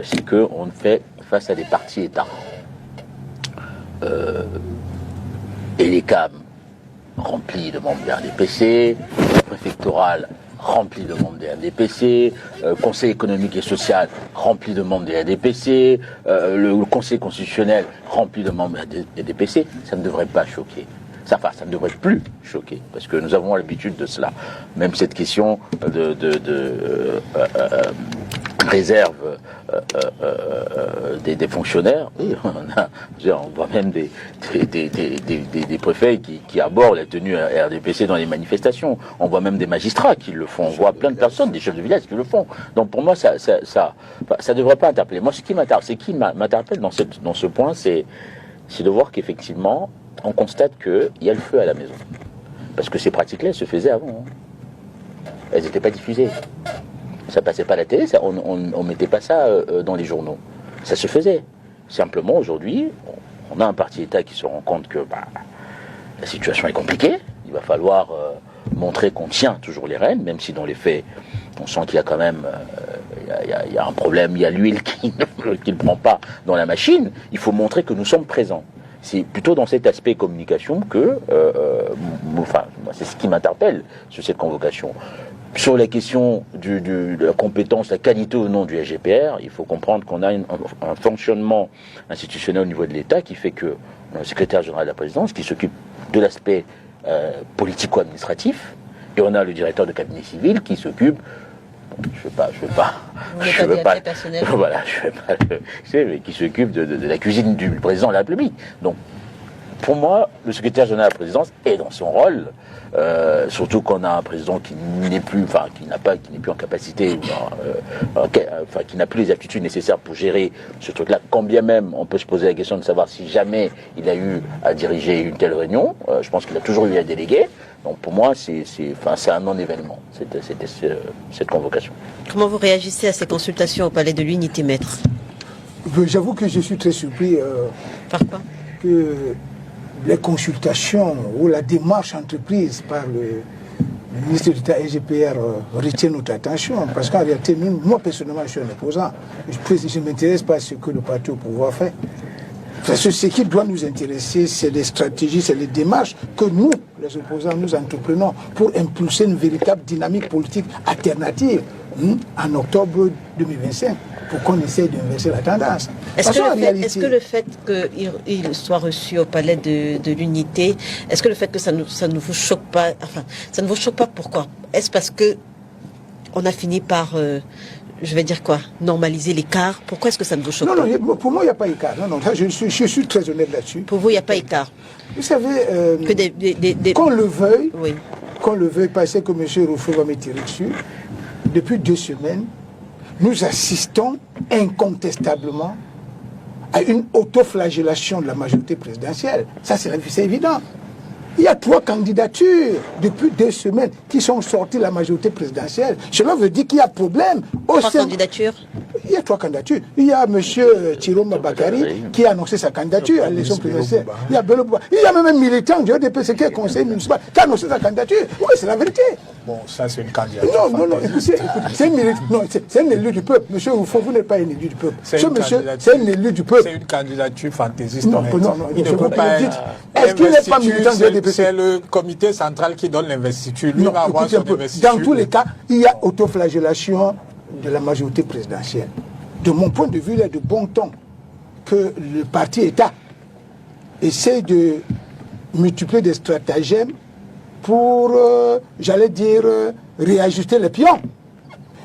c'est qu'on fait face à des partis États. Et les CAM remplis de membres des RDPC, le préfectoral rempli de membres des RDPC, Conseil économique et social rempli de membres des RDPC, le Conseil constitutionnel rempli de membres des RDPC, ça ne devrait pas choquer. Ça ne devrait plus choquer, parce que nous avons l'habitude de cela. Même cette question de réserve des fonctionnaires, oui, on voit même des préfets qui abordent la tenue RDPC dans les manifestations. On voit même des magistrats qui le font. On voit plein de personnes, des chefs de village qui le font. Donc pour moi, ça devrait pas interpeller. Moi, ce qui m'interpelle dans ce point, c'est de voir qu'effectivement, on constate qu'il y a le feu à la maison. Parce que ces pratiques-là, elles se faisaient avant. Elles n'étaient pas diffusées. Ça passait pas à la télé, on mettait pas ça dans les journaux. Ça se faisait. Simplement, aujourd'hui, on a un parti État qui se rend compte que la situation est compliquée. Il va falloir montrer qu'on tient toujours les rênes, même si dans les faits, on sent qu'il y a quand même il y a un problème, il y a l'huile qui ne prend pas dans la machine. Il faut montrer que nous sommes présents. C'est plutôt dans cet aspect communication que, c'est ce qui m'interpelle sur cette convocation. Sur la question de la compétence, la qualité ou non du SGPR, il faut comprendre qu'on a un fonctionnement institutionnel au niveau de l'État qui fait que on a le secrétaire général de la présidence qui s'occupe de l'aspect politico-administratif et on a le directeur de cabinet civil qui s'occupe qui s'occupe de la cuisine du président de la République. Donc, pour moi, le secrétaire général de la présidence est dans son rôle, surtout qu'on a un président qui n'est plus en capacité, qui n'a plus les aptitudes nécessaires pour gérer ce truc-là. Quand bien même, on peut se poser la question de savoir si jamais il a eu à diriger une telle réunion. Je pense qu'il a toujours eu à déléguer. Donc pour moi, c'est un non-événement, cette convocation. Comment vous réagissez à ces consultations au Palais de l'Unité, maître? J'avoue que je suis très surpris par quoi que les consultations ou la démarche entreprise par le ministre d'État SGPR retient notre attention. Parce qu'en réalité, moi personnellement, je suis un opposant. Je ne m'intéresse pas à ce que le parti au pouvoir fait. Parce que ce qui doit nous intéresser, c'est les stratégies, c'est les démarches que nous, les opposants, nous entreprenons pour impulser une véritable dynamique politique alternative en octobre 2025, pour qu'on essaye d'inverser la tendance. Est-ce que le fait qu'il soit reçu au Palais de l'Unité, est-ce que le fait que ça ne vous choque pas, ça ne vous choque pas, pourquoi? Est-ce parce que on a fini par... normaliser l'écart? Pourquoi est-ce que ça ne vous choque pas? Non, pour moi, il n'y a pas écart. Non, je suis très honnête là-dessus. Pour vous, il n'y a pas écart? Vous savez, que qu'on le veuille, oui. Qu'on le veuille, parce que M. Rouffaut va me tirer dessus, depuis 2 semaines, nous assistons incontestablement à une autoflagellation de la majorité présidentielle. Ça, c'est évident. Il y a 3 candidatures depuis 2 semaines qui sont sorties de la majorité présidentielle. Cela veut dire qu'il y a problème. 3 candidatures? Il y a 3 candidatures. Il y a M. Thierry Bakary qui a annoncé sa candidature à l'élection présidentielle. Il y a Bello-Bouba. Il y a même un militant du RDPC qui est conseiller municipal qui a annoncé sa candidature. Oui, c'est la vérité. Bon, ça c'est une candidature. Non, c'est un élu du peuple. Monsieur Rouffaut, vous n'êtes pas un élu du peuple. C'est un élu du peuple. C'est une candidature fantaisiste. Non, il ne peut pas être. Est-ce qu'il n'est pas militant du RDPC? C'est le comité central qui donne l'investiture. Lui va avoir son investiture. Dans tous les cas, il y a autoflagellation de la majorité présidentielle. De mon point de vue, il est de bon ton que le parti État essaie de multiplier des stratagèmes pour, réajuster les pions.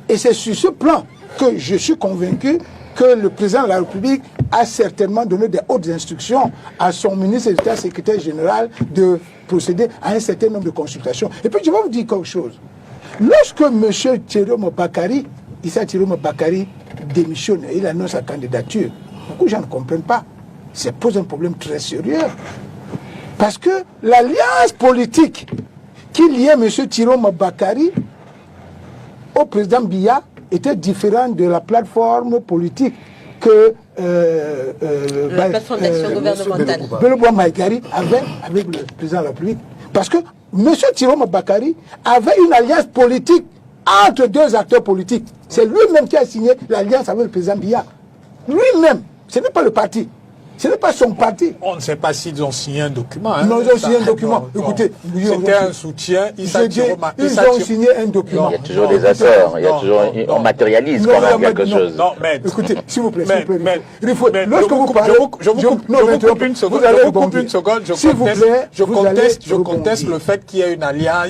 Et c'est sur ce plan que je suis convaincu que le président de la République a certainement donné des hautes instructions à son ministre d'État, secrétaire général, de procéder à un certain nombre de consultations. Et puis je vais vous dire quelque chose. Lorsque M. Thierry Bakary, Issa Thierry Bakary démissionne et il annonce sa candidature, beaucoup de gens ne comprennent pas. Ça pose un problème très sérieux. Parce que l'alliance politique qui liait M. Thierry Bakary au président Biya était différente de la plateforme politique que la plateforme d'action gouvernementale Bello-Bouba Maïgari avait avec le président de la République. Parce que M. Thierry Bakary avait une alliance politique entre deux acteurs politiques. C'est lui-même qui a signé l'alliance avec le président Biya. Lui-même, ce n'est pas le parti. Ce n'est pas son parti. On ne sait pas s'ils ont signé un document. Hein. Non, ils ont signé un document. Écoutez, c'était un soutien. Ils ont signé un document. Il y a toujours des accords. On matérialise quand même quelque chose. Non, mais écoutez, s'il vous plaît, lorsque vous parlez, je vous coupe une seconde. Je conteste le fait qu'il y ait une alliance,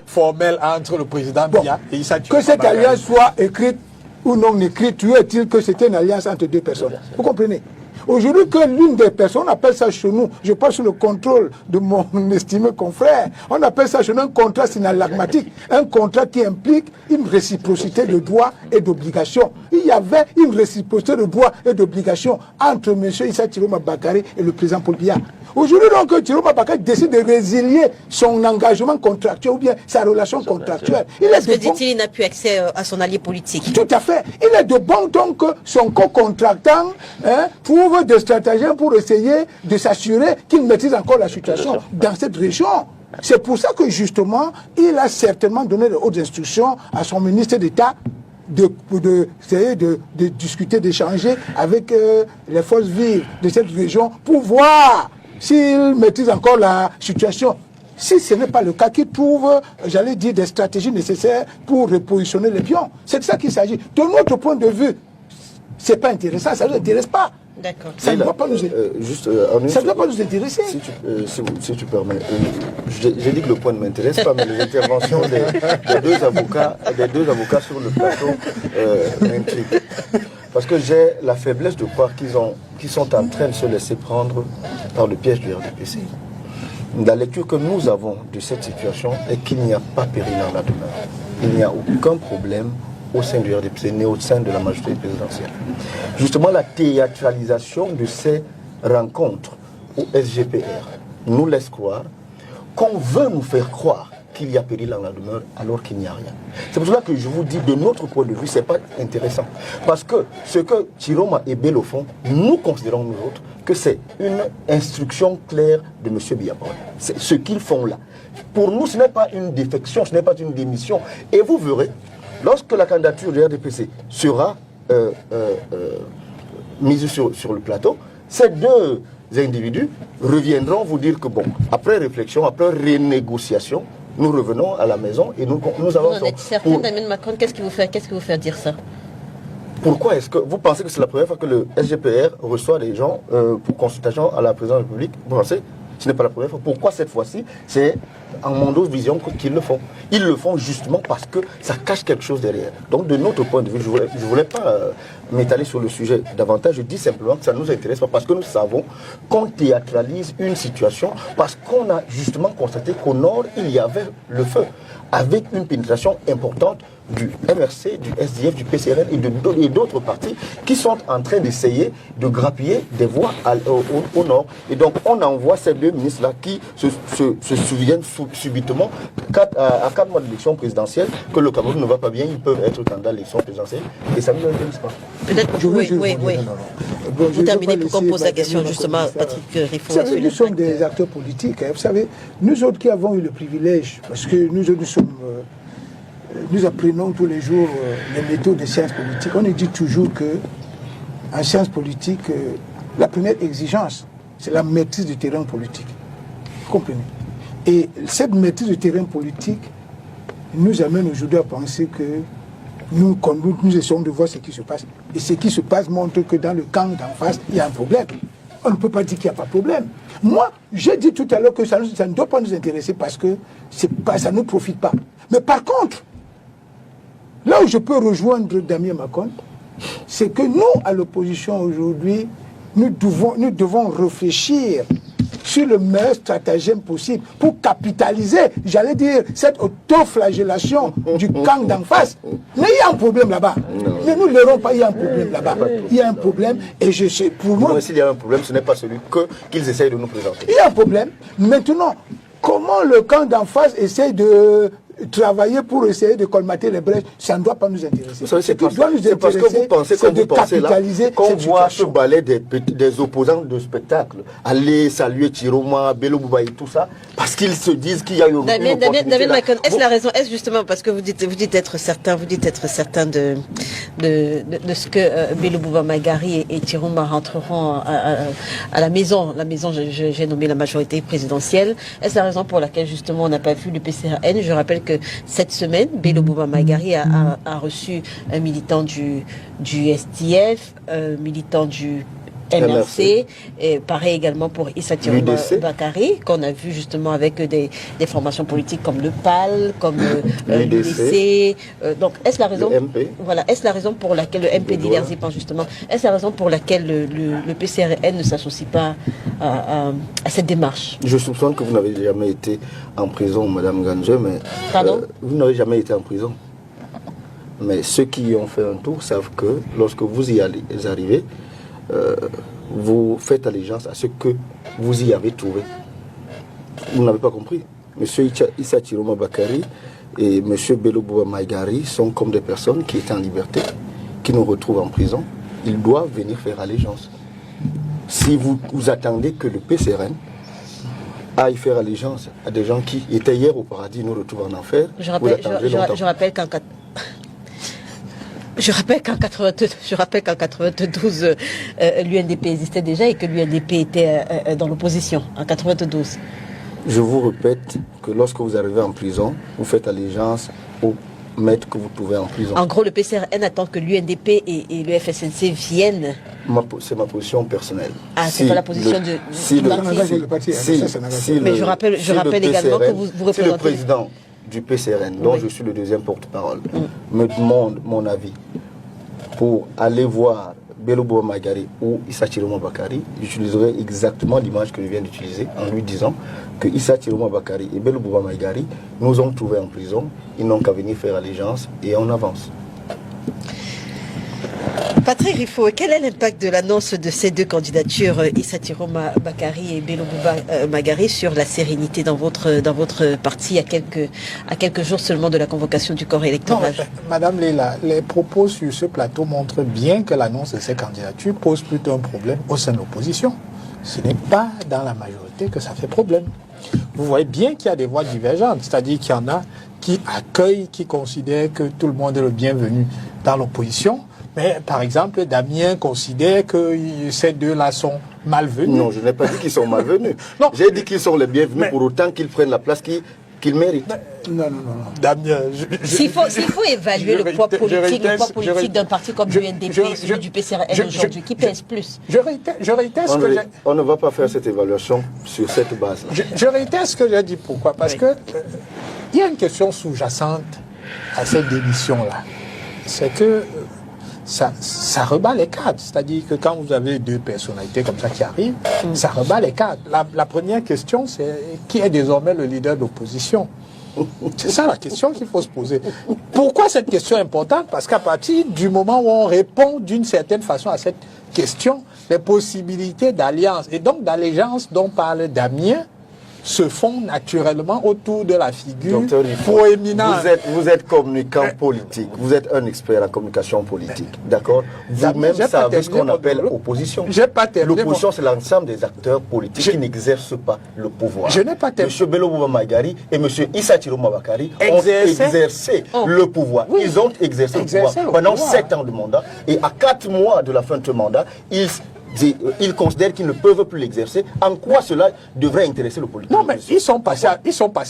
formelle entre le président Biya et Issa Tiroma. Que cette alliance soit écrite ou non écrite, toujours est-il que c'était une alliance entre deux personnes. Vous comprenez? Aujourd'hui, que l'une des personnes, on appelle ça chez nous, je parle sous le contrôle de mon estimé confrère, on appelle ça chez nous un contrat synallagmatique, un contrat qui implique une réciprocité de droits et d'obligations. Il y avait une réciprocité de droits et d'obligations entre M. Issa Tiroma Bakary et le président Paul Biya. Aujourd'hui, donc, Tiroma Bakary décide de résilier son engagement contractuel ou bien sa relation contractuelle. Parce que, dit-il, il n'a plus accès à son allié politique. Tout à fait. Il est de bon ton que son co-contractant trouve des stratagèmes pour essayer de s'assurer qu'il maîtrise encore la situation dans cette région. C'est pour ça que, justement, il a certainement donné de hautes instructions à son ministre d'État de discuter, d'échanger avec les forces vives de cette région pour voir s'il maîtrise encore la situation. Si ce n'est pas le cas, qu'il trouve, j'allais dire, des stratégies nécessaires pour repositionner les pions. C'est de ça qu'il s'agit. De notre point de vue, c'est pas intéressant, ça ne nous intéresse pas. D'accord. Ça ne doit pas nous ça ne doit pas nous intéresser. Si tu permets, j'ai dit que le point ne m'intéresse pas, mais les interventions des deux avocats sur le plateau m'intriguent. Parce que j'ai la faiblesse de croire qu'ils sont en train de se laisser prendre par le piège du RDPC. La lecture que nous avons de cette situation est qu'il n'y a pas péril en la demeure. Il n'y a aucun problème au sein du RDPC, ni au sein de la majorité présidentielle. Justement, la théâtralisation de ces rencontres au SGPR nous laisse croire qu'on veut nous faire croire qu'il y a péril en la demeure alors qu'il n'y a rien. C'est pour cela que je vous dis, de notre point de vue, ce n'est pas intéressant. Parce que ce que Tiroma et Bello font, nous considérons, nous autres, que c'est une instruction claire de M. Biya. C'est ce qu'ils font là. Pour nous, ce n'est pas une défection, ce n'est pas une démission. Et vous verrez, lorsque la candidature du RDPC sera mise sur le plateau, ces deux individus reviendront vous dire que, bon, après réflexion, après renégociation, nous revenons à la maison et nous allons... Vous en êtes certain, Damien Macron, qu'est-ce qui vous fait dire ça? Pourquoi est-ce que vous pensez que c'est la première fois que le SGPR reçoit des gens pour consultation à la présidence de la République? Vous pensez? Ce n'est pas la première fois. Pourquoi cette fois-ci? C'est en Mondo Vision qu'ils le font. Ils le font justement parce que ça cache quelque chose derrière. Donc de notre point de vue, je ne voulais pas m'étaler sur le sujet davantage. Je dis simplement que ça ne nous intéresse pas parce que nous savons qu'on théâtralise une situation parce qu'on a justement constaté qu'au nord, il y avait le feu avec une pénétration importante du MRC, du SDF, du PCRN et d'autres partis qui sont en train d'essayer de grappiller des voix au nord. Et donc on envoie ces deux ministres-là qui se souviennent subitement à 4 mois d'élection présidentielle que le Cameroun ne va pas bien, ils peuvent être candidats à l'élection présidentielle et ça ne nous intéresse pas. Peut-être, oui. Vous terminez pour qu'on pose la question justement à Patrick Riffaut. Vous savez, nous sommes des acteurs politiques. Hein. Vous savez, nous autres qui avons eu le privilège, parce que nous autres nous apprenons tous les jours les méthodes des sciences politiques. On dit toujours que en sciences politiques, la première exigence, c'est la maîtrise du terrain politique. Vous comprenez? Et cette maîtrise du terrain politique nous amène aujourd'hui à penser que nous essayons de voir ce qui se passe. Et ce qui se passe montre que dans le camp d'en face, il y a un problème. On ne peut pas dire qu'il n'y a pas de problème. Moi, j'ai dit tout à l'heure que ça ne doit pas nous intéresser parce que ça ne nous profite pas. Mais par contre, là où je peux rejoindre Damien Macron, c'est que nous, à l'opposition aujourd'hui, nous devons réfléchir sur le meilleur stratagème possible pour capitaliser, j'allais dire, cette autoflagellation du camp d'en face. Mais il y a un problème là-bas. Ne nous l'aurons pas, il y a un problème là-bas. Il y a un problème et je sais, pour moi... S'il y a un problème, ce n'est pas celui qu'ils essayent de nous présenter. Il y a un problème. Maintenant, comment le camp d'en face essaie de travailler pour essayer de colmater les brèches, ça ne doit pas nous intéresser. C'est parce que vous pensez comme vous pensez là, qu'on voit ce balai des opposants de spectacle aller saluer Chiroma, Bello Bouba et tout ça, parce qu'ils se disent qu'il y a une opportunité. David Macon, est-ce la raison, est-ce justement parce que vous dites être certain de ce que Bello Bouba Magari et Chiroma rentreront à la maison, j'ai nommé la majorité présidentielle. Est-ce la raison pour laquelle justement on n'a pas vu le PCRN? Je rappelle que cette semaine, Bello Bouba Magari a reçu un militant du STF, militant du MRC, et pareil également pour Issa Chiroma Bakari, qu'on a vu justement avec des formations politiques comme le PAL, comme l'UDC. Donc, est-ce la raison, voilà, est-ce la raison pour laquelle le MP divers y pense justement, est-ce la raison pour laquelle le PCRN ne s'associe pas à cette démarche? Je soupçonne que vous n'avez jamais été en prison, Madame Ganje, mais vous n'avez jamais été en prison. Mais ceux qui ont fait un tour savent que lorsque vous y arrivez, vous faites allégeance à ce que vous y avez trouvé. Vous n'avez pas compris. Monsieur Issa Chiroma Bakari et Monsieur Bello Bouba Magari sont comme des personnes qui étaient en liberté, qui nous retrouvent en prison. Ils doivent venir faire allégeance. Si vous attendez que le PCRN aille faire allégeance à des gens qui étaient hier au paradis, nous retrouvent en enfer, je rappelle qu'en 92, l'UNDP existait déjà et que l'UNDP était dans l'opposition, en 92. Je vous répète que lorsque vous arrivez en prison, vous faites allégeance au maître que vous trouvez en prison. En gros, le PCRN attend que l'UNDP et le FSNC viennent. C'est ma position personnelle. Ah, c'est pas la position du parti. Mais je rappelle également que vous représentez... Si le président du PCRN, dont je suis le deuxième porte-parole, me demande mon avis pour aller voir Bello Bouba Magari ou Issa Chiroma Bakari, j'utiliserai exactement l'image que je viens d'utiliser en lui disant que Issa Chiroma Bakari et Bello Bouba Magari nous ont trouvés en prison, ils n'ont qu'à venir faire allégeance et on avance. Patrick Rifo, quel est l'impact de l'annonce de ces deux candidatures, Issa Chiroma Bakari et Bello Bouba Magari, sur la sérénité dans votre parti à quelques jours seulement de la convocation du corps électoral? Madame Léla, les propos sur ce plateau montrent bien que l'annonce de ces candidatures pose plutôt un problème au sein de l'opposition. Ce n'est pas dans la majorité que ça fait problème. Vous voyez bien qu'il y a des voix divergentes, c'est-à-dire qu'il y en a qui accueillent, qui considèrent que tout le monde est le bienvenu dans l'opposition. Mais par exemple, Damien considère que ces deux-là sont malvenus. Non, je n'ai pas dit qu'ils sont malvenus. J'ai dit qu'ils sont les bienvenus pour autant qu'ils prennent la place qu'ils méritent. Non. Damien, s'il faut évaluer le poids politique d'un parti comme l'UNDP, celui du PCRN aujourd'hui, qui pèse plus? Je réitère ce que j'ai... On ne va pas faire cette évaluation sur cette base-là. Je réitère ce que j'ai dit. Pourquoi? Parce que il y a une question sous-jacente à cette démission-là. C'est que ça rebat les cadres. C'est-à-dire que quand vous avez deux personnalités comme ça qui arrivent, ça rebat les cadres. La première question, c'est qui est désormais le leader de l'opposition? C'est ça la question qu'il faut se poser. Pourquoi cette question est importante? Parce qu'à partir du moment où on répond d'une certaine façon à cette question, les possibilités d'alliance et donc d'allégeance dont parle Damien se font naturellement autour de la figure proéminente. Vous êtes communicant politique, vous êtes un expert en communication politique, d'accord? Vous-même savez ce qu'on appelle opposition. L'opposition, c'est l'ensemble des acteurs politiques qui n'exercent pas le pouvoir. Je n'ai pas terminé. M. Bello Bouba Magari et M. Issa Chiroma Bakari ont exercé le pouvoir. Oui. Ils ont exercé le pouvoir pendant 7 ans de mandat et à 4 mois de la fin de ce mandat, ils considèrent qu'ils ne peuvent plus l'exercer. En quoi cela devrait intéresser le politique? Non, mais ils sont passés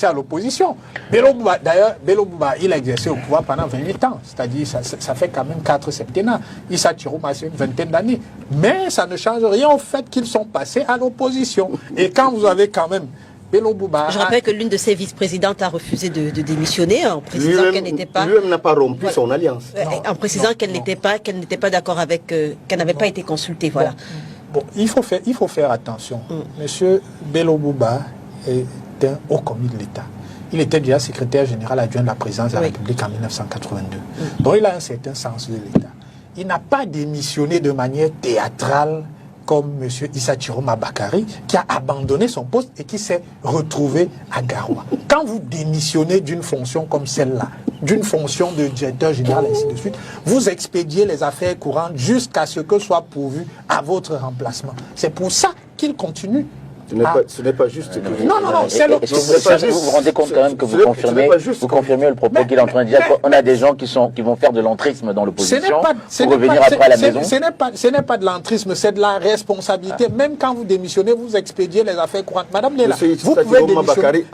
à l'opposition. D'ailleurs, Bello Bouba, il a exercé au pouvoir pendant 28 ans. C'est-à-dire, ça fait quand même 4 septennats. Issa Chiroma, c'est une vingtaine d'années. Mais ça ne change rien au fait qu'ils sont passés à l'opposition. Et quand vous avez quand même Bello Bouba... Je rappelle que l'une de ses vice-présidentes a refusé de démissionner en précisant qu'elle n'était pas... Lui-même n'a pas rompu son alliance. En précisant qu'elle n'était pas d'accord avec... qu'elle n'avait pas été consultée, voilà. Bon, il faut faire attention. Monsieur Bello Bouba est un haut commis de l'État. Il était déjà secrétaire général adjoint de la présidence de la République en 1982. Donc il a un certain sens de l'État. Il n'a pas démissionné de manière théâtrale comme M. Issa Chiroma Bakary, qui a abandonné son poste et qui s'est retrouvé à Garoua. Quand vous démissionnez d'une fonction comme celle-là, d'une fonction de directeur général, ainsi de suite, vous expédiez les affaires courantes jusqu'à ce que soit pourvu à votre remplacement. C'est pour ça qu'il continue. Ce n'est pas juste. Non, c'est le... Vous vous rendez compte quand même que vous confirmez le propos qu'il est en train de dire, qu'on a des gens qui vont faire de l'entrisme dans l'opposition pour revenir après à la maison. Ce n'est pas de l'entrisme, c'est de la responsabilité. Même quand vous démissionnez, vous expédiez les affaires courantes. Madame Léla, vous pouvez démissionner.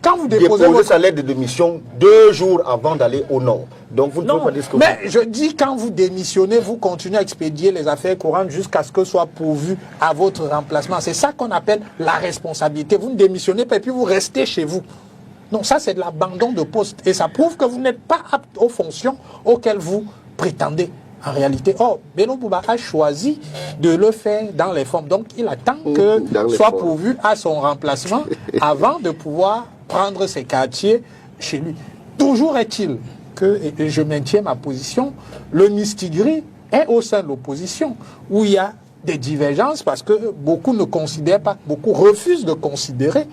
Quand vous déposez sa lettre de démission 2 jours avant d'aller au Nord. Donc vous ne pouvez pas dire ce que mais je dis, quand vous démissionnez, vous continuez à expédier les affaires courantes jusqu'à ce que soit pourvu à votre remplacement. C'est ça qu'on appelle la responsabilité. Vous ne démissionnez pas et puis vous restez chez vous. Non, ça c'est de l'abandon de poste. Et ça prouve que vous n'êtes pas apte aux fonctions auxquelles vous prétendez. En réalité, Bello Bouba a choisi de le faire dans les formes. Donc il attend que soit pourvu à son remplacement avant de pouvoir prendre ses quartiers chez lui. Toujours est-il que, et je maintiens ma position, le mistigri est au sein de l'opposition, où il y a des divergences parce que beaucoup ne considèrent pas, beaucoup refusent de considérer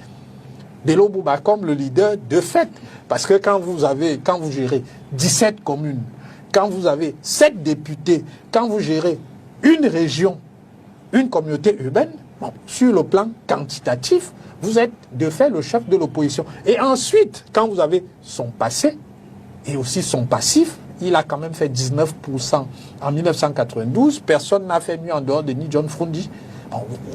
Bello Bouba comme le leader de fait. Parce que quand vous gérez 17 communes, quand vous avez 7 députés, quand vous gérez une région, une communauté urbaine, sur le plan quantitatif, vous êtes de fait le chef de l'opposition. Et ensuite, quand vous avez son passé et aussi son passif, il a quand même fait 19% en 1992. Personne n'a fait mieux en dehors de ni John Frundi.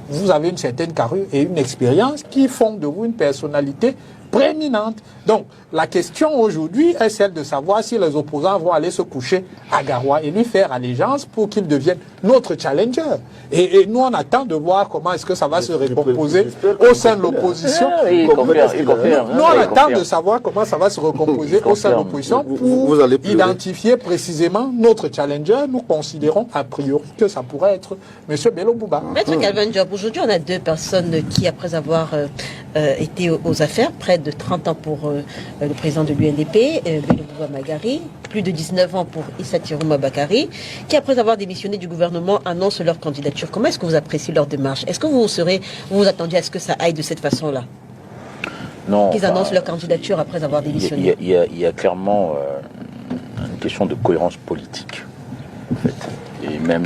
Vous avez une certaine carrure et une expérience qui font de vous une personnalité prééminente. Donc, la question aujourd'hui est celle de savoir si les opposants vont aller se coucher à Garoua et lui faire allégeance pour qu'il devienne notre challenger. Et nous, on attend de voir comment est-ce que ça va se recomposer au sein de l'opposition. Nous, on attend de savoir comment ça va se recomposer au sein de l'opposition pour identifier précisément notre challenger. Nous considérons a priori que ça pourrait être M. Bello Bouba. Maître Calvin Diop, aujourd'hui, on a 2 personnes qui, après avoir été aux affaires, près de 30 ans pour le président de l'UNDP, Bello Bouba Magari, plus de 19 ans pour Issa Chiroma Bakary, qui, après avoir démissionné du gouvernement, annoncent leur candidature. Comment est-ce que vous appréciez leur démarche? Est-ce que vous vous attendiez à ce que ça aille de cette façon-là? Non. Qu'ils annoncent leur candidature après avoir démissionné. Il y a clairement une question de cohérence politique, en fait, et même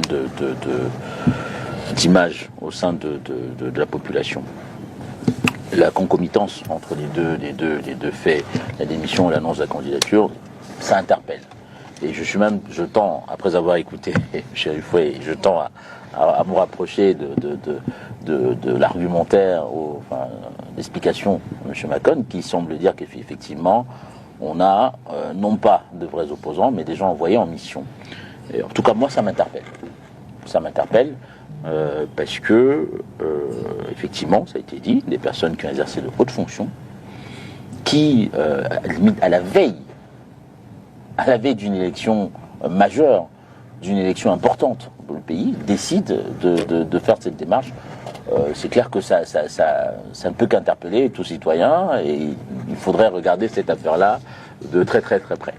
d'image au sein de la population. La concomitance entre les deux faits, la démission et l'annonce de la candidature, ça interpelle. Et je tends, après avoir écouté Chérif Foué, je tends à me rapprocher de l'argumentaire, l'explication de M. Macon, qui semble dire qu'effectivement, on a non pas de vrais opposants, mais des gens envoyés en mission. Et en tout cas, moi, ça m'interpelle. Ça m'interpelle. Parce que, effectivement, ça a été dit, des personnes qui ont exercé de hautes fonctions, qui, à la veille d'une élection majeure, d'une élection importante pour le pays, décident de faire cette démarche. C'est clair que ça ne peut qu'interpeller tout citoyen, et il faudrait regarder cette affaire-là de très très très près.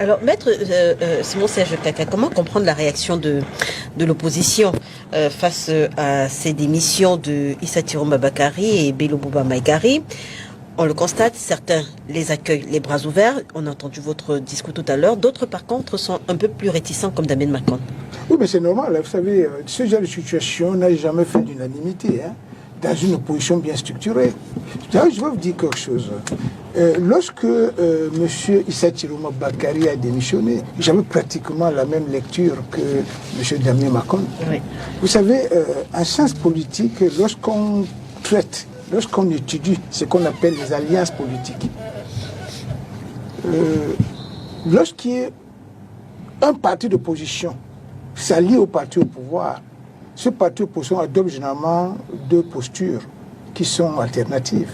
Alors, Maître Simon-Serge Kaka, comment comprendre la réaction de l'opposition face à ces démissions de Issa Chiroma Bakary et Bello Bouba Magari? On le constate, certains les accueillent les bras ouverts. On a entendu votre discours tout à l'heure. D'autres, par contre, sont un peu plus réticents, comme Damien Macon. Oui, mais c'est normal. Vous savez, ce genre de situation n'a jamais fait d'unanimité, dans une opposition bien structurée. D'ailleurs, je vais vous dire quelque chose. Lorsque M. Issa Chiroma Bakary a démissionné, j'avais pratiquement la même lecture que M. Damien Macon. Oui. Vous savez, en sciences politiques, lorsqu'on traite, lorsqu'on étudie ce qu'on appelle les alliances politiques, lorsqu'il y a un parti d'opposition s'allie au parti au pouvoir, ce parti opposant adopte généralement 2 postures qui sont alternatives.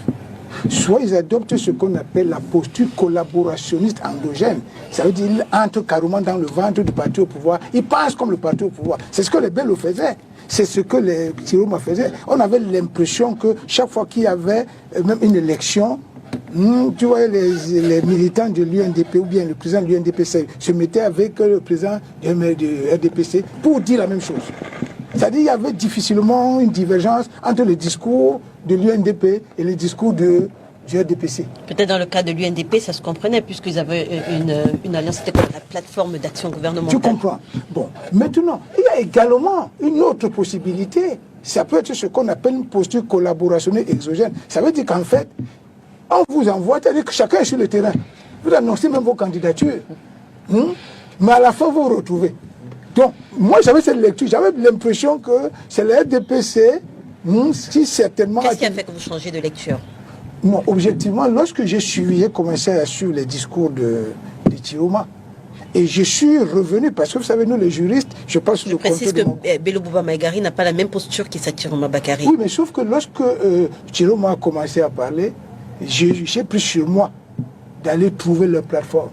Soit ils adoptent ce qu'on appelle la posture collaborationniste endogène. Ça veut dire qu'ils entrent carrément dans le ventre du parti au pouvoir. Ils pensent comme le parti au pouvoir. C'est ce que les Bello faisaient. C'est ce que les Chiroma faisaient. On avait l'impression que chaque fois qu'il y avait même une élection, tu vois, les militants de l'UNDP ou bien le président de l'UNDP se mettaient avec le président du RDPC pour dire la même chose. C'est-à-dire qu'il y avait difficilement une divergence entre le discours de l'UNDP et le discours du RDPC. Peut-être dans le cas de l'UNDP, ça se comprenait, puisqu'ils avaient une alliance, c'était comme la plateforme d'action gouvernementale. Tu comprends? Bon, maintenant, il y a également une autre possibilité. Ça peut être ce qu'on appelle une posture collaborationnelle exogène. Ça veut dire qu'en fait, on vous envoie, c'est-à-dire que chacun est sur le terrain. Vous annoncez même vos candidatures. Mais à la fin, vous vous retrouvez. Donc, moi, j'avais cette lecture. J'avais l'impression que c'est le RDPC qui certainement... Qu'est-ce qui a fait que vous changez de lecture? Non, objectivement, lorsque j'ai commencé à suivre les discours de Tiroma, et je suis revenu, parce que vous savez, nous les juristes, je pense sur le précise que Bello Bouba Maïgari n'a pas la même posture qu'Issa Tiroma Bakary. Oui, mais sauf que lorsque Tiroma a commencé à parler, j'ai pris sur moi d'aller trouver leur plateforme.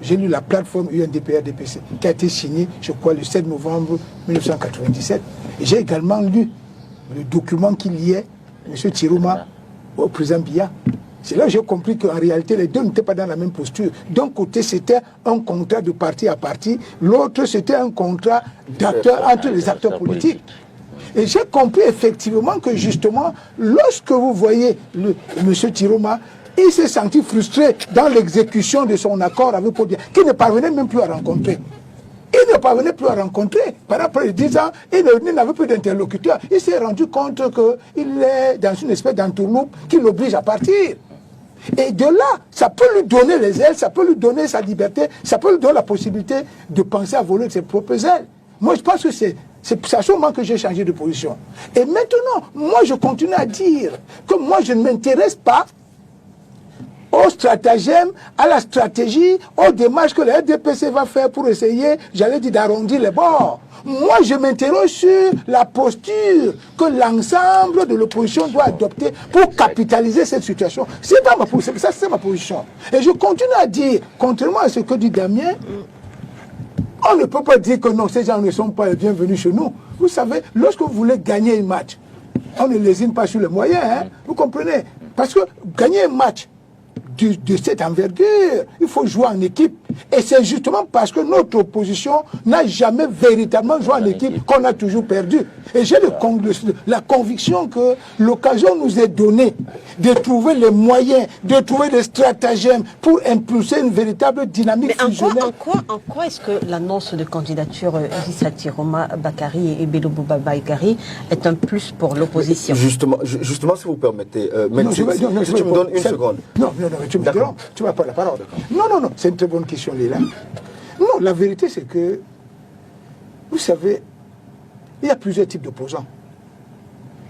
J'ai lu la plateforme UNDP-RDPC qui a été signée, je crois, le 7 novembre 1997. Et j'ai également lu le document qui liait M. Tiroma au président Biya. C'est là que j'ai compris qu'en réalité, les deux n'étaient pas dans la même posture. D'un côté, c'était un contrat de parti à parti. L'autre, c'était un contrat d'acteurs entre les acteurs politiques. Et j'ai compris effectivement que justement, lorsque vous voyez M. Tiroma, il s'est senti frustré dans l'exécution de son accord avec Podia, qu'il ne parvenait même plus à rencontrer. Il ne parvenait plus à rencontrer. Par après 10 ans, il n'avait plus d'interlocuteur. Il s'est rendu compte qu'il est dans une espèce d'entourloupe qui l'oblige à partir. Et de là, ça peut lui donner les ailes, ça peut lui donner sa liberté, ça peut lui donner la possibilité de penser à voler de ses propres ailes. Moi, je pense que c'est à ce moment que j'ai changé de position. Et maintenant, moi, je continue à dire que moi, je ne m'intéresse pas au stratagème, à la stratégie, aux démarches que le RDPC va faire pour essayer, j'allais dire, d'arrondir les bords. Moi, je m'interroge sur la posture que l'ensemble de l'opposition doit adopter pour capitaliser cette situation. C'est pas ma position, ça c'est ma position. Et je continue à dire, contrairement à ce que dit Damien, on ne peut pas dire que non, ces gens ne sont pas les bienvenus chez nous. Vous savez, lorsque vous voulez gagner un match, on ne lésine pas sur les moyens, hein, vous comprenez? Parce que gagner un match de cette envergure, il faut jouer en équipe. Et c'est justement parce que notre opposition n'a jamais véritablement joué en équipe qu'on a toujours perdu. Et j'ai la conviction que l'occasion nous est donnée de trouver les moyens, de trouver des stratagèmes pour impulser une véritable dynamique fusionnelle. En quoi est-ce que l'annonce de candidature d'Issa Tiroma Bakary et Bello Bouba Maïgari est un plus pour l'opposition? Justement, si vous permettez, si tu me donnes une seconde. Non, tu m'as pas la parole. Non, c'est une très bonne question, Léla. Non, la vérité, c'est que, vous savez, il y a plusieurs types d'opposants.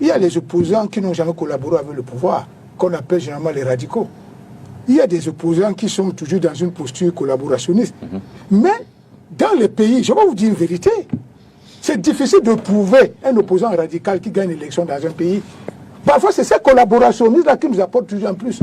Il y a les opposants qui n'ont jamais collaboré avec le pouvoir, qu'on appelle généralement les radicaux. Il y a des opposants qui sont toujours dans une posture collaborationniste. Mais, dans les pays, je vais vous dire une vérité, c'est difficile de trouver un opposant radical qui gagne l'élection dans un pays. Parfois, c'est ces collaborationnistes-là qui nous apportent toujours en plus.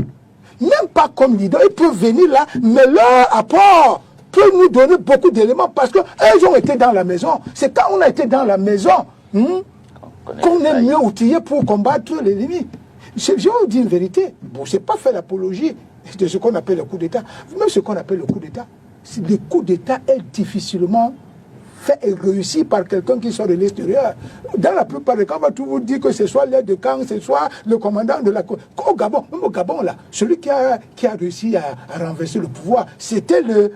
Même pas comme leader, ils peuvent venir là, mais leur apport peut nous donner beaucoup d'éléments parce qu'ils ont été dans la maison. C'est quand on a été dans la maison qu'on est mieux outillé pour combattre l'ennemi. Je vais vous dire une vérité. Bon, je n'ai pas fait l'apologie de ce qu'on appelle le coup d'État. Même ce qu'on appelle le coup d'État, le coup d'État est difficilement fait et réussi par quelqu'un qui sort de l'extérieur. Dans la plupart des cas, on va tout vous dire que ce soit l'aide de camp, ce soit le commandant de la... Au Gabon, même au Gabon, là, celui qui a réussi à renverser le pouvoir, c'était le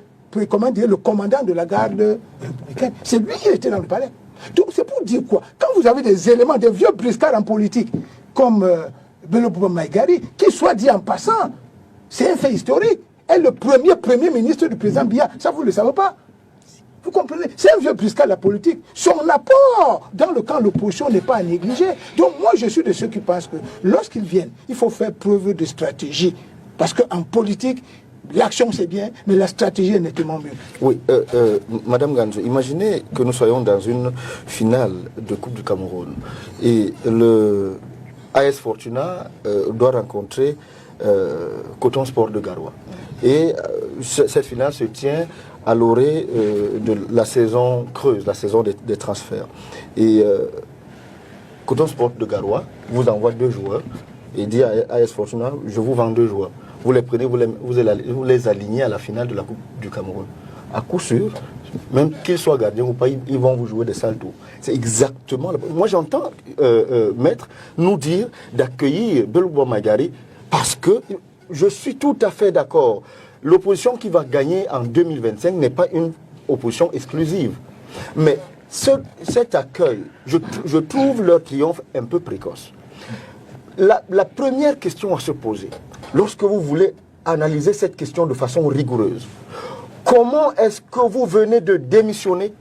commandant de la garde républicaine. C'est lui qui était dans le palais. Donc c'est pour dire quoi? Quand vous avez des éléments, des vieux briscards en politique, comme Bello Bouba Maïgari, qui soit dit en passant, c'est un fait historique, est le premier ministre du président Biya. Ça, vous ne le savez pas. Vous comprenez? C'est un vieux briscard de la politique. Son apport dans le camp de l'opposition n'est pas à négliger. Donc moi, je suis de ceux qui pensent que lorsqu'ils viennent, il faut faire preuve de stratégie. Parce qu'en politique, l'action c'est bien, mais la stratégie est nettement mieux. Oui, Madame Ganzo, imaginez que nous soyons dans une finale de Coupe du Cameroun et le AS Fortuna doit rencontrer Coton Sport de Garoua. Et cette finale se tient à l'orée de la saison creuse, la saison des transferts. Et Coton Sport de Garoua vous envoie 2 joueurs et dit à AS Fortuna, je vous vends 2 joueurs. Vous les prenez, vous les alignez à la finale de la Coupe du Cameroun. À coup sûr, Même qu'ils soient gardiens ou pas, ils vont vous jouer des sales tours. C'est exactement... Moi, j'entends Maître nous dire d'accueillir Bello Magari parce que je suis tout à fait d'accord. L'opposition qui va gagner en 2025 n'est pas une opposition exclusive. Mais cet accueil, je trouve leur triomphe un peu précoce. La première question à se poser, lorsque vous voulez analyser cette question de façon rigoureuse, comment est-ce que vous venez de démissionner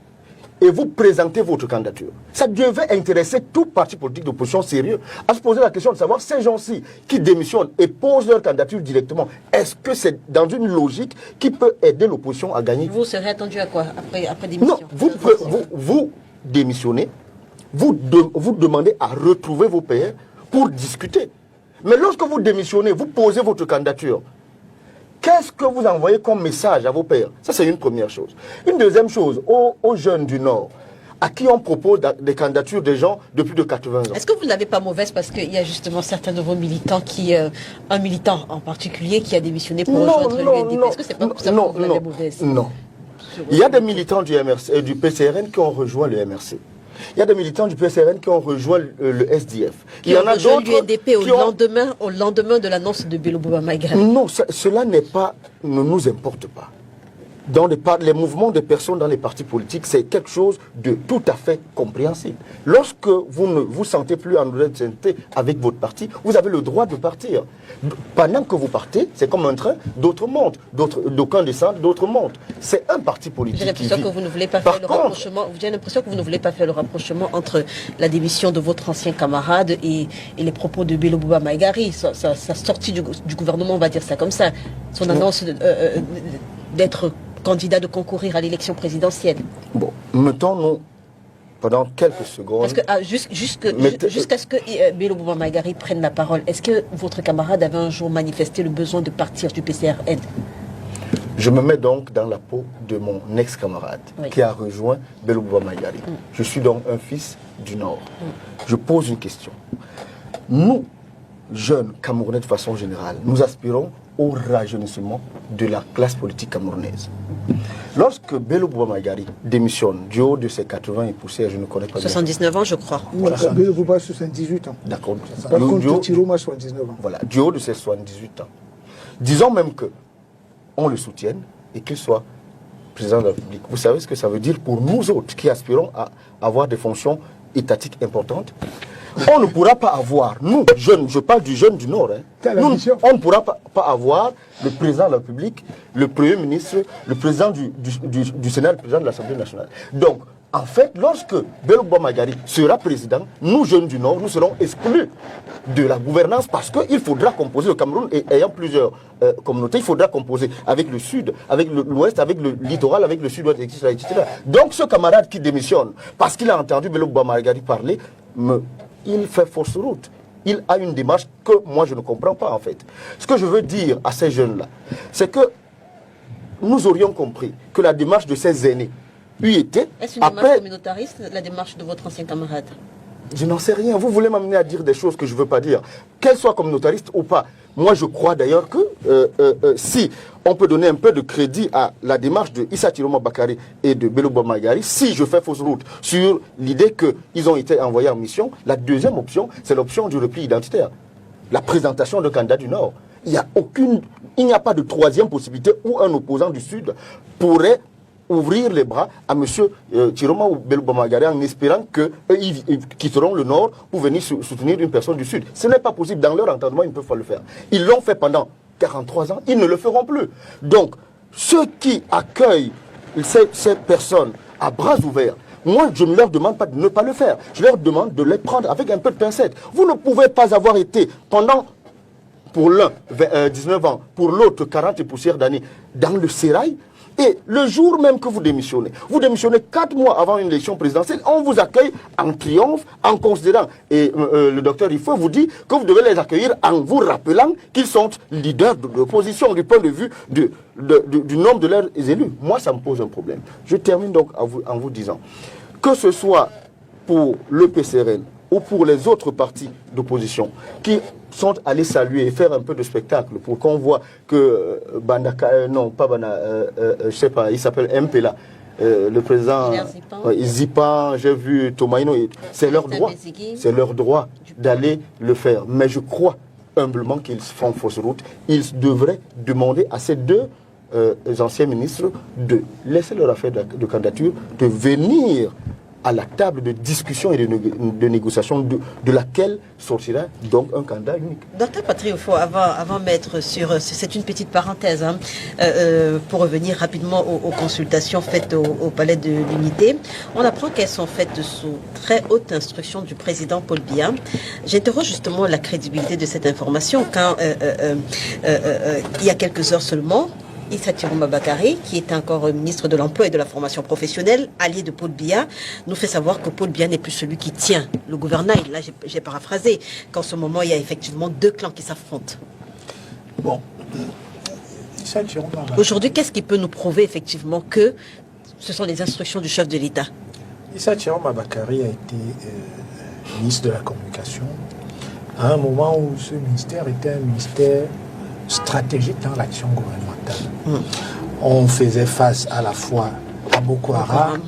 et vous présentez votre candidature? Ça devait intéresser tout parti politique d'opposition sérieux à se poser la question de savoir ces gens-ci qui démissionnent et posent leur candidature directement, est-ce que c'est dans une logique qui peut aider l'opposition à gagner? Vous serez attendu à quoi après démission? Non, vous démissionnez, vous demandez à retrouver vos pairs pour discuter. Mais lorsque vous démissionnez, vous posez votre candidature. Qu'est-ce que vous envoyez comme message à vos pairs? Ça, c'est une première chose. Une deuxième chose, aux jeunes du Nord, à qui on propose des candidatures des gens de plus de 80 ans. Est-ce que vous ne l'avez pas mauvaise parce qu'il y a justement certains de vos militants un militant en particulier qui a démissionné pour rejoindre l'UNDP? Est-ce que c'est pas pour ça que vous l'avez mauvaise? Non. Il y a des militants du MRC et du PCRN qui ont rejoint le MRC. Il y a des militants du PCRN qui ont rejoint le SDF. Il y en a d'autres l'UNDP au lendemain de l'annonce de Bello Magari. Non, cela ne nous importe pas. Dans les mouvements de personnes dans les partis politiques, c'est quelque chose de tout à fait compréhensible. Lorsque vous ne vous sentez plus en redevabilité avec votre parti, vous avez le droit de partir. Pendant que vous partez, c'est comme un train, d'autres montent, d'aucuns descendent, d'autres montent. C'est un parti politique. J'ai l'impression que vous ne voulez pas faire le rapprochement. J'ai l'impression que vous ne voulez pas faire le rapprochement entre la démission de votre ancien camarade et les propos de Bello Magari, sa sortie du gouvernement, on va dire ça comme ça, son annonce d'être candidat de concourir à l'élection présidentielle. Bon, mettons-nous pendant quelques secondes. Jusqu'à ce que Bello Magari prenne la parole, est-ce que votre camarade avait un jour manifesté le besoin de partir du PCRN? Je me mets donc dans la peau de mon ex-camarade qui a rejoint Bello Magari. Je suis donc un fils du Nord. Je pose une question. Nous, jeunes Camerounais de façon générale, nous aspirons au rajeunissement de la classe politique camerounaise. Lorsque Bello Magari démissionne du haut de ses 80 et poussières, je ne connais pas 79 ans, je crois. Voilà. Bello 78 ans. D'accord. Par contre, Tiroma, 79 ans. Voilà, du haut de ses 78 ans. Disons même que on le soutienne et qu'il soit président de la République. Vous savez ce que ça veut dire pour nous autres qui aspirons à avoir des fonctions étatiques importantes? On ne pourra pas avoir, nous, jeunes, je parle du jeune du Nord, on ne pourra pas avoir le président de la République, le Premier ministre, le président du Sénat, le président de l'Assemblée nationale. Donc, en fait, lorsque Bello Magari sera président, nous, jeunes du Nord, nous serons exclus de la gouvernance parce qu'il faudra composer le Cameroun et ayant plusieurs communautés, il faudra composer avec le Sud, avec l'Ouest, avec le littoral, avec le Sud-Ouest, etc., etc. Donc, ce camarade qui démissionne parce qu'il a entendu Bello Magari parler, il fait fausse route. Il a une démarche que moi je ne comprends pas en fait. Ce que je veux dire à ces jeunes-là, c'est que nous aurions compris que la démarche de ces aînés eût été... Est-ce une démarche communautariste, la démarche de votre ancien camarade? Je n'en sais rien. Vous voulez m'amener à dire des choses que je ne veux pas dire. Qu'elles soient communautaristes ou pas. Moi, je crois d'ailleurs que si on peut donner un peu de crédit à la démarche de Issa Tiroma Bakari et de Bello Magari, si je fais fausse route sur l'idée qu'ils ont été envoyés en mission, la deuxième option, c'est l'option du repli identitaire. La présentation de candidats du Nord. Il n'y a pas de troisième possibilité où un opposant du Sud pourrait ouvrir les bras à M. Tiroma ou Bello Magari en espérant qu'ils quitteront le Nord pour venir soutenir une personne du Sud. Ce n'est pas possible. Dans leur entendement, ils ne peuvent pas le faire. Ils l'ont fait pendant 43 ans, ils ne le feront plus. Donc, ceux qui accueillent ces personnes à bras ouverts, moi, je ne leur demande pas de ne pas le faire. Je leur demande de les prendre avec un peu de pincette. Vous ne pouvez pas avoir été pendant, pour l'un, 19 ans, pour l'autre, 40 et poussières d'années, dans le sérail. Et le jour même que vous démissionnez 4 mois avant une élection présidentielle, on vous accueille en triomphe, en considérant, et le docteur Ifo vous dit que vous devez les accueillir en vous rappelant qu'ils sont leaders de l'opposition du point de vue du nombre de leurs élus. Moi, ça me pose un problème. Je termine donc en vous disant que ce soit pour le PCRN ou pour les autres partis d'opposition qui sont allés saluer et faire un peu de spectacle pour qu'on voit que Bandaka, non pas Bana, je sais pas, il s'appelle MPLA, le président Zipan, j'ai vu Tomaino, c'est leur droit. C'est leur droit d'aller le faire. Mais je crois humblement qu'ils font fausse route. Ils devraient demander à ces deux anciens ministres de laisser leur affaire de candidature, de venir à la table de discussion et de négociation de laquelle sortira donc un candidat unique. Docteur Patriofo, avant mettre sur... C'est une petite parenthèse, hein, pour revenir rapidement aux consultations faites au Palais de l'Unité. On apprend qu'elles sont faites sous très haute instruction du président Paul Biya. J'interroge justement la crédibilité de cette information quand, il y a quelques heures seulement, Issa Chiroma Bakary, qui est encore ministre de l'Emploi et de la Formation professionnelle, allié de Paul Biya, nous fait savoir que Paul Biya n'est plus celui qui tient le gouvernail. Là, j'ai paraphrasé, qu'en ce moment, il y a effectivement deux clans qui s'affrontent. Bon. Issa Chiroma Bakary. Aujourd'hui, qu'est-ce qui peut nous prouver effectivement que ce sont les instructions du chef de l'État? Issa Chiroma Bakary a été ministre de la Communication à un moment où ce ministère était un ministère stratégique dans l'action gouvernementale. On faisait face à la fois à Boko Haram,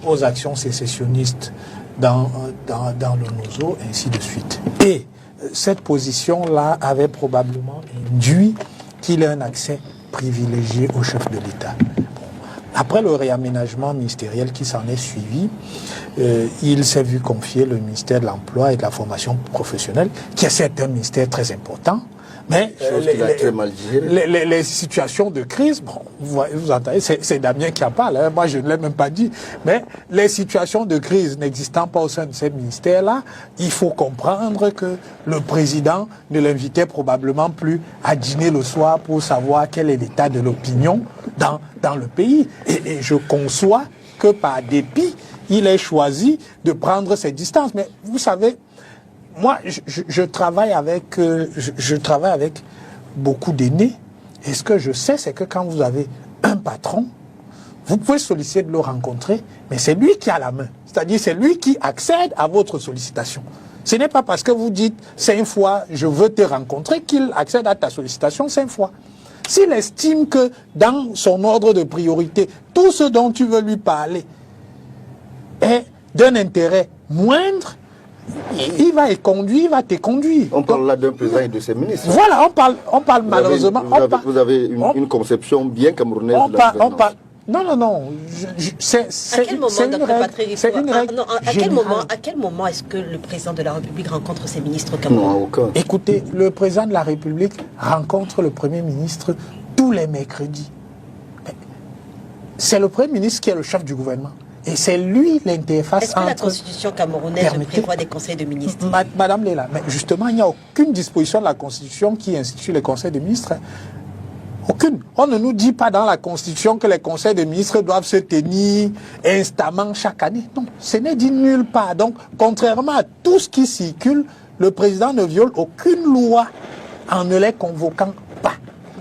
aux actions sécessionnistes dans le Nozo, ainsi de suite. Et cette position-là avait probablement induit qu'il ait un accès privilégié au chef de l'État. Après le réaménagement ministériel qui s'en est suivi, il s'est vu confier le ministère de l'Emploi et de la Formation professionnelle, qui est certes un ministère très important, mais les situations de crise, bon, vous entendez, c'est Damien qui en parle, hein, moi je ne l'ai même pas dit, mais les situations de crise n'existant pas au sein de ces ministères-là, il faut comprendre que le président ne l'invitait probablement plus à dîner le soir pour savoir quel est l'état de l'opinion dans le pays. Et je conçois que par dépit, il ait choisi de prendre ses distances. Mais vous savez, moi, je travaille avec beaucoup d'aînés. Et ce que je sais, c'est que quand vous avez un patron, vous pouvez solliciter de le rencontrer, mais c'est lui qui a la main. C'est-à-dire, c'est lui qui accède à votre sollicitation. Ce n'est pas parce que vous dites 5 fois « je veux te rencontrer » qu'il accède à ta sollicitation 5 fois. S'il estime que dans son ordre de priorité, tout ce dont tu veux lui parler est d'un intérêt moindre, il va te conduire. On parle là d'un président et de ses ministres. Voilà, on parle malheureusement. Vous avez une conception bien camerounaise de la présidence. Non. À quel moment, Dr. Patrick, à quel moment est-ce que le président de la République rencontre ses ministres au Cameroun? Non, aucun. Écoutez, le président de la République rencontre le Premier ministre tous les mercredis. C'est le Premier ministre qui est le chef du gouvernement. Et c'est lui l'interface entre... Est-ce que la Constitution camerounaise prévoit des conseils de ministres? Madame Léla, mais justement, il n'y a aucune disposition de la Constitution qui institue les conseils de ministres. Aucune. On ne nous dit pas dans la Constitution que les conseils de ministres doivent se tenir instamment chaque année. Non, ce n'est dit nulle part. Donc, contrairement à tout ce qui circule, le président ne viole aucune loi en ne les convoquant pas.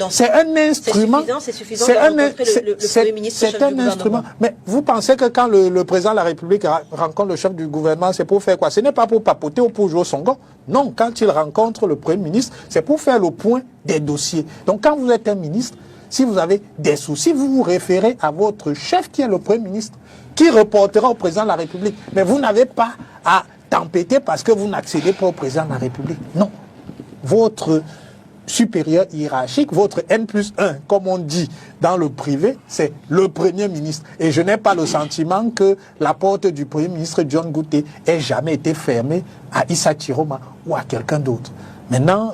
C'est un instrument. C'est suffisant de rencontrer le Premier ministre, c'est un instrument. Mais vous pensez que quand le président de la République rencontre le chef du gouvernement, c'est pour faire quoi? Ce n'est pas pour papoter ou pour jouer au songo. Non, quand il rencontre le Premier ministre, c'est pour faire le point des dossiers. Donc quand vous êtes un ministre, si vous avez des soucis, vous vous référez à votre chef qui est le Premier ministre, qui reportera au président de la République. Mais vous n'avez pas à tempêter parce que vous n'accédez pas au président de la République. Non. Votre supérieur hiérarchique, votre N+1, comme on dit dans le privé, c'est le Premier ministre. Et je n'ai pas le sentiment que la porte du Premier ministre John Goutté ait jamais été fermée à Issa Chiroma ou à quelqu'un d'autre. Maintenant,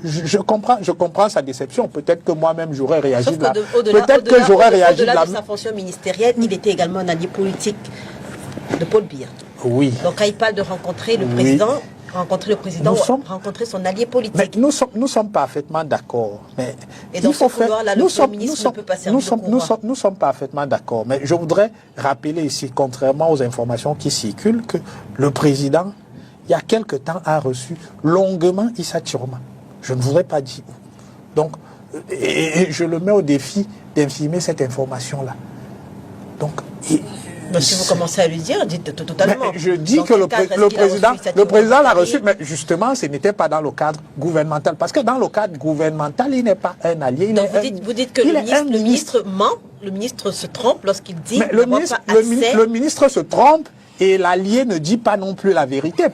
je comprends sa déception. Peut-être que moi-même j'aurais réagi de la... Peut-être que j'aurais réagi de la... Au-delà de sa fonction ministérielle, il était également un allié politique de Paul Biya. Oui. Donc quand il parle de rencontrer le président... Rencontrer le président, rencontrer son allié politique. Mais nous sommes parfaitement d'accord. Mais et dans ce couloir-là, le Premier ministre ne peut pas servir de courroie. Nous sommes parfaitement d'accord. Mais je voudrais rappeler ici, contrairement aux informations qui circulent, que le président, il y a quelque temps, a reçu longuement Issa Chiroma. Je ne voudrais pas dire où. Donc, et je le mets au défi d'infirmer cette information-là. Donc, Mais si vous commencez à lui dire, dites totalement. Mais je dis Dans que quel le cadre est-ce qu'il a reçu cette président l'a remontée? reçu, mais justement, ce n'était pas dans le cadre gouvernemental. Parce que dans le cadre gouvernemental, il n'est pas un allié. Donc vous dites que le ministre ment, le ministre se trompe lorsqu'il dit mais le ministre se trompe et l'allié ne dit pas non plus la vérité.